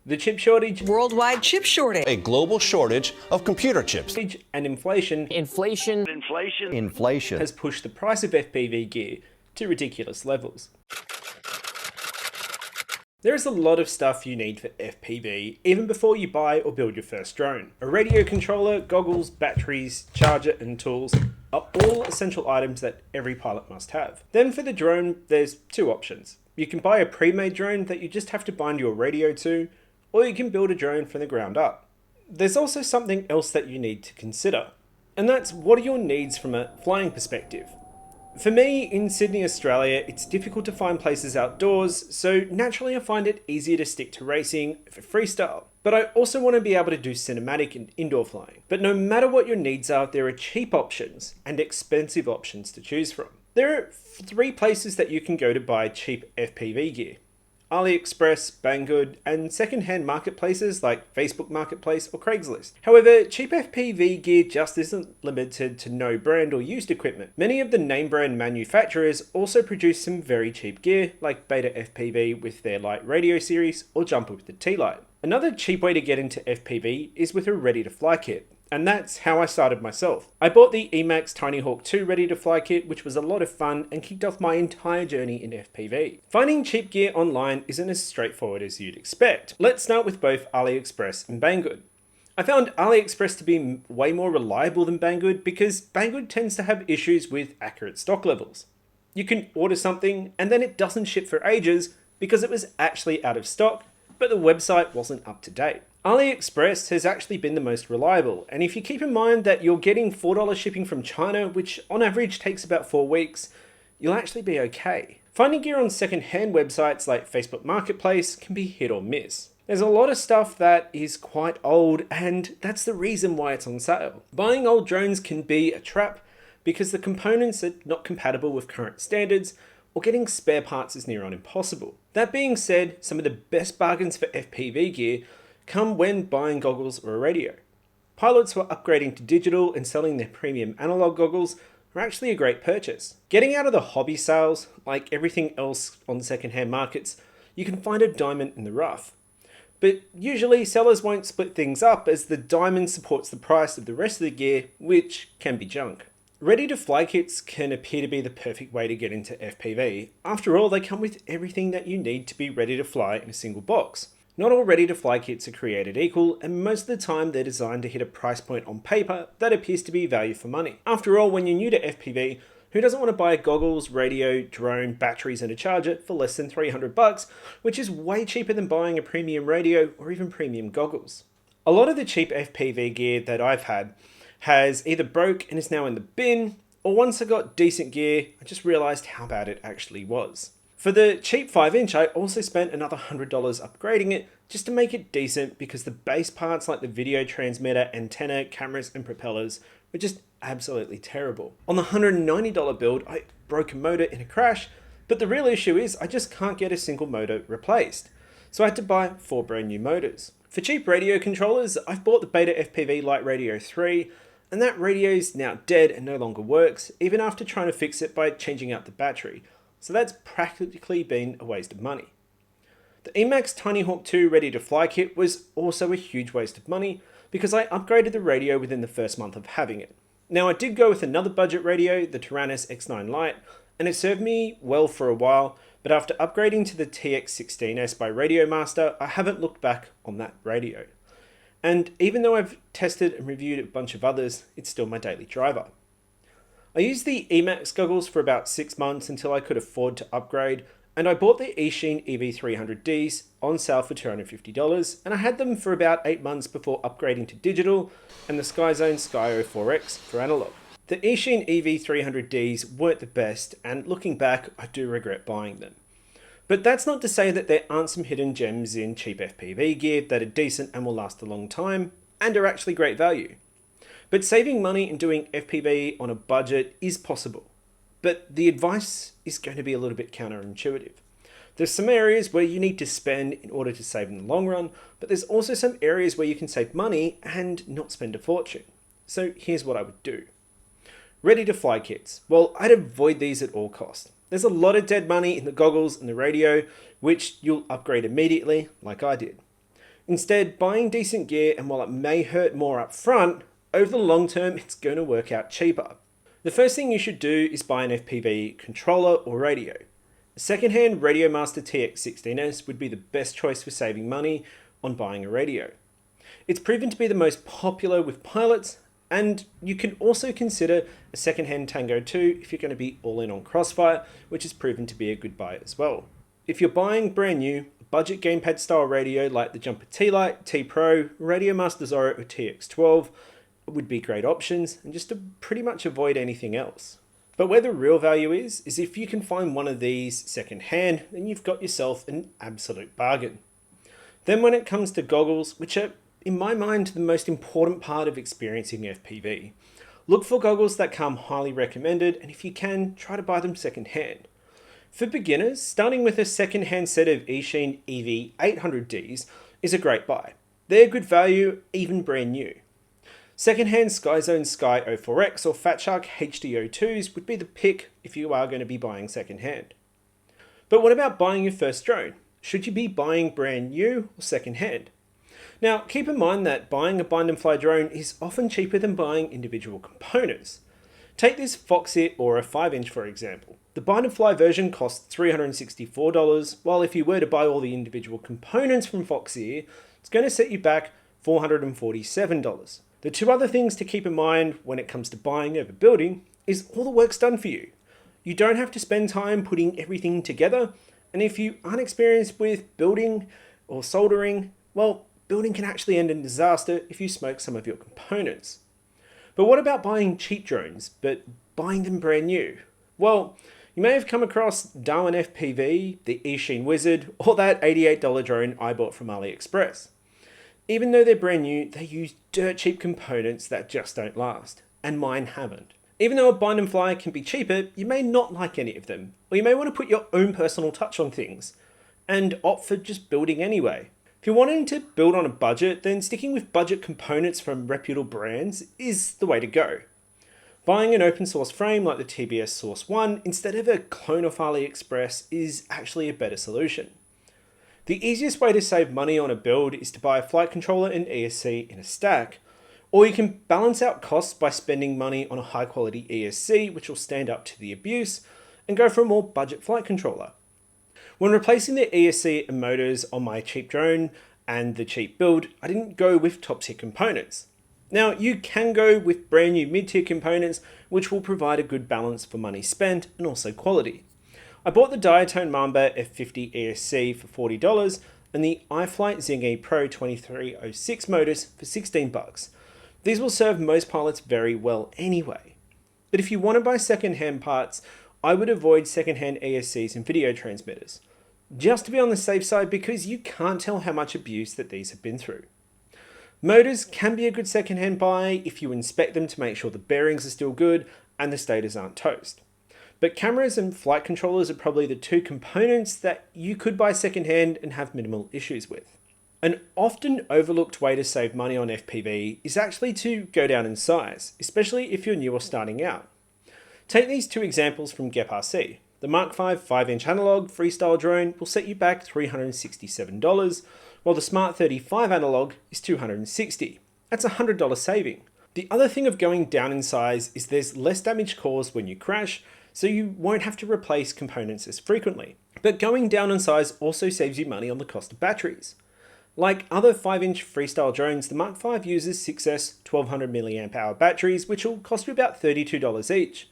The chip shortage, worldwide chip shortage, a global shortage of computer chips, and inflation has pushed the price of FPV gear to ridiculous levels. There is a lot of stuff you need for FPV even before you buy or build your first drone. A radio controller, goggles, batteries, charger and tools are all essential items that every pilot must have. Then for the drone, there's two options. You can buy a pre-made drone that you just have to bind your radio to, or you can build a drone from the ground up. There's also something else that you need to consider, and that's what are your needs from a flying perspective. For me, in Sydney, Australia, it's difficult to find places outdoors, so naturally I find it easier to stick to racing for freestyle. But I also want to be able to do cinematic and indoor flying. But no matter what your needs are, there are cheap options and expensive options to choose from. There are 3 places that you can go to buy cheap FPV gear: AliExpress, Banggood, and second-hand marketplaces like Facebook Marketplace or Craigslist. However, cheap FPV gear just isn't limited to no brand or used equipment. Many of the name brand manufacturers also produce some very cheap gear like Beta FPV with their light radio series or Jumper with the T-Light. Another cheap way to get into FPV is with a ready-to-fly kit. And that's how I started myself. I bought the Emax Tiny Hawk 2 ready-to-fly kit, which was a lot of fun and kicked off my entire journey in FPV. Finding cheap gear online isn't as straightforward as you'd expect. Let's start with both AliExpress and Banggood. I found AliExpress to be way more reliable than Banggood because Banggood tends to have issues with accurate stock levels. You can order something and then it doesn't ship for ages because it was actually out of stock, but the website wasn't up to date. AliExpress has actually been the most reliable, and if you keep in mind that you're getting $4 shipping from China, which on average takes about 4 weeks, you'll actually be okay. Finding gear on second-hand websites like Facebook Marketplace can be hit or miss. There's a lot of stuff that is quite old, and that's the reason why it's on sale. Buying old drones can be a trap because the components are not compatible with current standards, or getting spare parts is near on impossible. That being said, some of the best bargains for FPV gear come when buying goggles or a radio. Pilots who are upgrading to digital and selling their premium analog goggles are actually a great purchase. Getting out of the hobby sales, like everything else on secondhand markets, you can find a diamond in the rough. But usually sellers won't split things up as the diamond supports the price of the rest of the gear, which can be junk. Ready-to-fly kits can appear to be the perfect way to get into FPV. After all, they come with everything that you need to be ready to fly in a single box. Not all ready-to-fly kits are created equal, and most of the time they're designed to hit a price point on paper that appears to be value for money. After all, when you're new to FPV, who doesn't want to buy goggles, radio, drone, batteries and a charger for less than $300, which is way cheaper than buying a premium radio or even premium goggles. A lot of the cheap FPV gear that I've had has either broke and is now in the bin, or once I got decent gear, I just realized how bad it actually was. For the cheap 5-inch, I also spent another $100 upgrading it just to make it decent because the base parts like the video transmitter, antenna, cameras and propellers were just absolutely terrible. On the $190 build, I broke a motor in a crash, but the real issue is I just can't get a single motor replaced. So I had to buy 4 brand new motors. For cheap radio controllers, I've bought the Beta FPV Light Radio 3, and that radio is now dead and no longer works, even after trying to fix it by changing out the battery. So that's practically been a waste of money. The Emax Tiny Hawk 2 ready-to-fly kit was also a huge waste of money because I upgraded the radio within the first month of having it. Now I did go with another budget radio, the Taranis X9 Lite, and it served me well for a while, but after upgrading to the TX16S by Radio Master, I haven't looked back on that radio. And even though I've tested and reviewed a bunch of others, it's still my daily driver. I used the Emax goggles for about 6 months until I could afford to upgrade, and I bought the Eachine EV300Ds on sale for $250, and I had them for about 8 months before upgrading to digital and the Skyzone Skyo 4X for analog. The Eachine EV300Ds weren't the best, and looking back, I do regret buying them. But that's not to say that there aren't some hidden gems in cheap FPV gear that are decent and will last a long time, and are actually great value. But saving money and doing FPV on a budget is possible. But the advice is going to be a little bit counterintuitive. There's some areas where you need to spend in order to save in the long run, but there's also some areas where you can save money and not spend a fortune. So here's what I would do. Ready-to-fly kits. Well, I'd avoid these at all costs. There's a lot of dead money in the goggles and the radio, which you'll upgrade immediately, like I did. Instead, buying decent gear, and while it may hurt more up front, over the long term it's going to work out cheaper. The first thing you should do is buy an FPV controller or radio. A secondhand Radio Master TX16S would be the best choice for saving money on buying a radio. It's proven to be the most popular with pilots, and you can also consider a secondhand Tango 2 if you're going to be all in on Crossfire, which has proven to be a good buy as well. If you're buying brand new, a budget gamepad style radio like the Jumper T-Lite, T-Pro, Radio Master Zorro or TX12 would be great options, and just to pretty much avoid anything else. But where the real value is if you can find one of these secondhand, then you've got yourself an absolute bargain. Then when it comes to goggles, which are in my mind the most important part of experiencing FPV, look for goggles that come highly recommended, and if you can, try to buy them secondhand. For beginners, starting with a secondhand set of Eachine EV800Ds is a great buy. They're good value, even brand new. Secondhand Skyzone Sky 04X or Fatshark HDO2s would be the pick if you are going to be buying secondhand. But what about buying your first drone? Should you be buying brand new or secondhand? Now, keep in mind that buying a bind and fly drone is often cheaper than buying individual components. Take this Foxit or a 5-inch for example. The bind and fly version costs $364, while if you were to buy all the individual components from Foxit, it's going to set you back $447. The two other things to keep in mind when it comes to buying over building is all the work's done for you. You don't have to spend time putting everything together, and if you aren't experienced with building or soldering, well, building can actually end in disaster if you smoke some of your components. But what about buying cheap drones, but buying them brand new? Well, you may have come across Darwin FPV, the Eachine Wizard, or that $88 drone I bought from AliExpress. Even though they're brand new, they use dirt cheap components that just don't last, and mine haven't. Even though a bind and fly can be cheaper, you may not like any of them, or you may want to put your own personal touch on things, and opt for just building anyway. If you're wanting to build on a budget, then sticking with budget components from reputable brands is the way to go. Buying an open source frame like the TBS Source 1 instead of a clone off AliExpress is actually a better solution. The easiest way to save money on a build is to buy a flight controller and ESC in a stack, or you can balance out costs by spending money on a high quality ESC which will stand up to the abuse, and go for a more budget flight controller. When replacing the ESC and motors on my cheap drone and the cheap build, I didn't go with top tier components. Now you can go with brand new mid tier components which will provide a good balance for money spent and also quality. I bought the Diatone Mamba F50 ESC for $40 and the iFlight Zingy Pro 2306 motors for $16. These will serve most pilots very well anyway. But if you want to buy second-hand parts, I would avoid second-hand ESCs and video transmitters, just to be on the safe side because you can't tell how much abuse that these have been through. Motors can be a good second-hand buy if you inspect them to make sure the bearings are still good and the stators aren't toast. But cameras and flight controllers are probably the two components that you could buy secondhand and have minimal issues with. An often overlooked way to save money on FPV is actually to go down in size, especially if you're new or starting out. Take these two examples from GEP-RC. The Mark V 5-inch analog Freestyle Drone will set you back $367, while the Smart 35 analog is $260. That's a $100 saving. The other thing of going down in size is there's less damage caused when you crash, so you won't have to replace components as frequently. But going down in size also saves you money on the cost of batteries. Like other 5-inch Freestyle drones, the Mark V uses 6S 1200 mAh batteries, which will cost you about $32 each,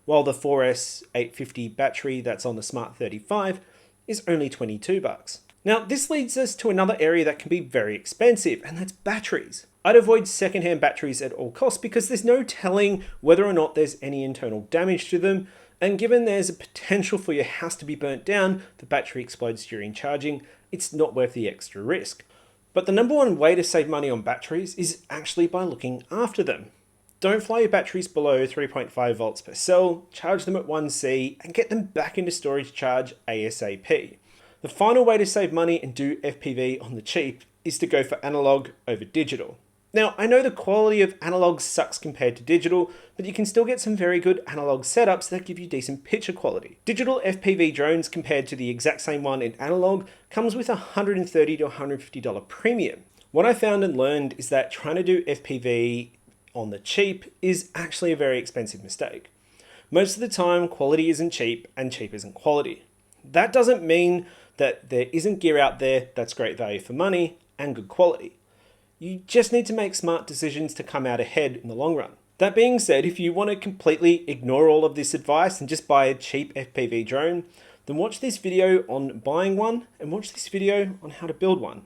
while the 4S 850 battery that's on the Smart 35 is only $22. Now, this leads us to another area that can be very expensive, and that's batteries. I'd avoid secondhand batteries at all costs because there's no telling whether or not there's any internal damage to them, and given there's a potential for your house to be burnt down, the battery explodes during charging, it's not worth the extra risk. But the number one way to save money on batteries is actually by looking after them. Don't fly your batteries below 3.5 volts per cell, charge them at 1C, and get them back into storage charge ASAP. The final way to save money and do FPV on the cheap is to go for analog over digital. Now, I know the quality of analog sucks compared to digital, but you can still get some very good analog setups that give you decent picture quality. Digital FPV drones compared to the exact same one in analog comes with a $130 to $150 premium. What I found and learned is that trying to do FPV on the cheap is actually a very expensive mistake. Most of the time, quality isn't cheap and cheap isn't quality. That doesn't mean that there isn't gear out there that's great value for money and good quality. You just need to make smart decisions to come out ahead in the long run. That being said, if you want to completely ignore all of this advice and just buy a cheap FPV drone, then watch this video on buying one and watch this video on how to build one.